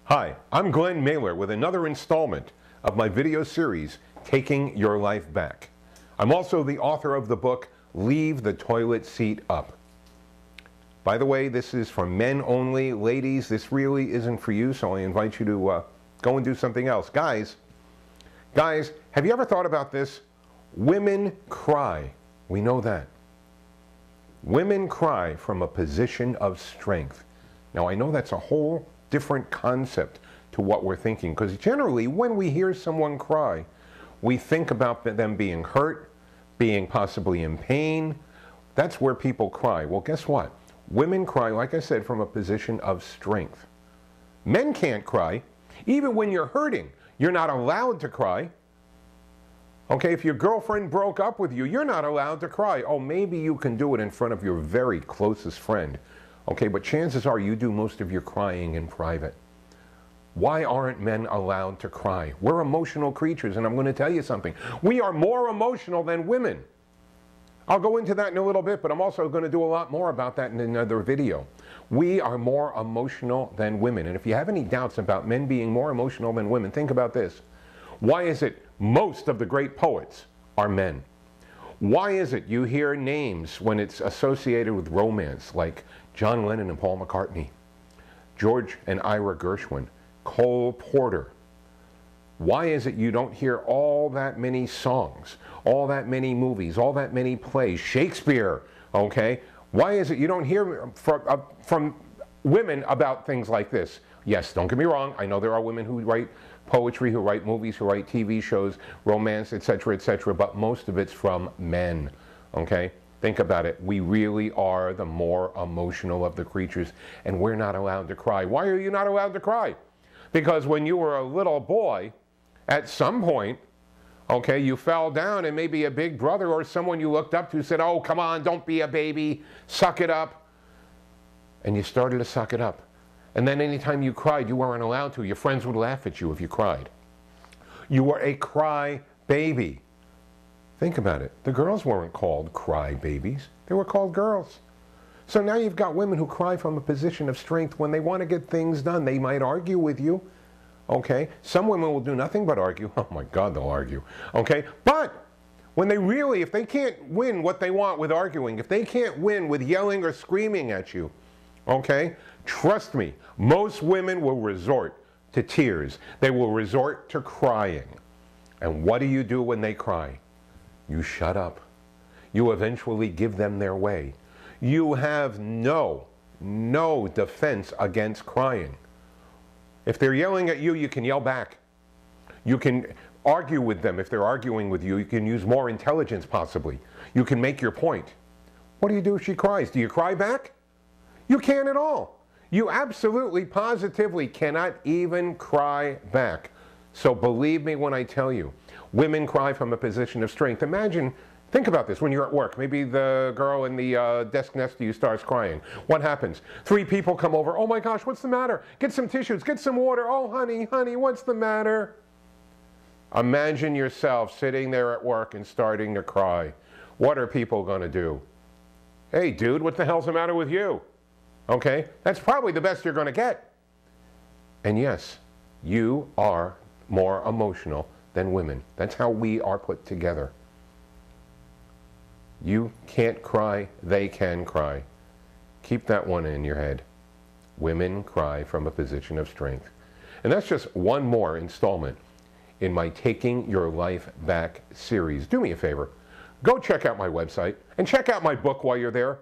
Hi, I'm Glenn Mailer with another installment of my video series, Taking Your Life Back. I'm also the author of the book, Leave the Toilet Seat Up. By the way, this is for men only. Ladies, this really isn't for you, so I invite you to go and do something else. Guys, have you ever thought about this? Women cry. We know that. Women cry from a position of strength. Now, I know that's a whole different concept to what we're thinking, because generally when we hear someone cry, we think about them being hurt, being possibly in pain. That's where people cry. Well, guess what? Women cry, like I said, from a position of strength. Men can't cry. Even when you're hurting, you're not allowed to cry. Okay, if your girlfriend broke up with you, you're not allowed to cry. Oh, maybe you can do it in front of your very closest friend. Okay, but chances are you do most of your crying in private. Why aren't men allowed to cry? We're emotional creatures, and I'm going to tell you something. We are more emotional than women. I'll go into that in a little bit, but I'm also going to do a lot more about that in another video. We are more emotional than women, and if you have any doubts about men being more emotional than women, think about this. Why is it most of the great poets are men? Why is it you hear names when it's associated with romance, like John Lennon and Paul McCartney, George and Ira Gershwin, Cole Porter? Why is it you don't hear all that many songs, all that many movies, all that many plays, Shakespeare, okay? Why is it you don't hear from women about things like this? Yes, don't get me wrong, I know there are women who write poetry, who write movies, who write TV shows, romance, etc., but most of it's from men, okay? Think about it. We really are the more emotional of the creatures, and we're not allowed to cry. Why are you not allowed to cry? Because when you were a little boy, at some point, okay, you fell down and maybe a big brother or someone you looked up to said, oh, come on, don't be a baby, suck it up. And you started to suck it up. And then anytime you cried, you weren't allowed to. Your friends would laugh at you if you cried. You were a cry baby. Think about it. The girls weren't called cry babies. They were called girls. So now you've got women who cry from a position of strength when they want to get things done. They might argue with you. Okay? Some women will do nothing but argue. Oh my God, they'll argue. Okay? But when they really, if they can't win what they want with arguing, if they can't win with yelling or screaming at you, okay? Trust me, most women will resort to tears. They will resort to crying. And what do you do when they cry? You shut up. You eventually give them their way. You have no defense against crying. If they're yelling at you, you can yell back. You can argue with them. If they're arguing with you, you can use more intelligence possibly. You can make your point. What do you do if she cries? Do you cry back? You can't at all. You absolutely, positively cannot even cry back. So believe me when I tell you, women cry from a position of strength. Imagine, think about this when you're at work. Maybe the girl in the desk next to you starts crying. What happens? 3 people come over. Oh my gosh, what's the matter? Get some tissues, get some water. Oh honey, what's the matter? Imagine yourself sitting there at work and starting to cry. What are people going to do? Hey dude, what the hell's the matter with you? Okay, that's probably the best you're going to get. And yes, you are more emotional than women. That's how we are put together. You can't cry, they can cry. Keep that one in your head. Women cry from a position of strength. And that's just one more installment in my Taking Your Life Back series. Do me a favor, go check out my website and check out my book while you're there.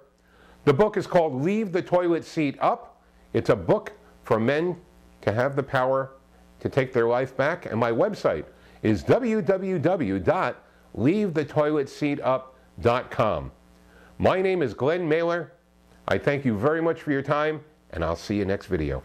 The book is called Leave the Toilet Seat Up. It's a book for men to have the power to take their life back. And my website is www.leavethetoiletseatup.com. My name is Glenn Mailer. I thank you very much for your time, and I'll see you next video.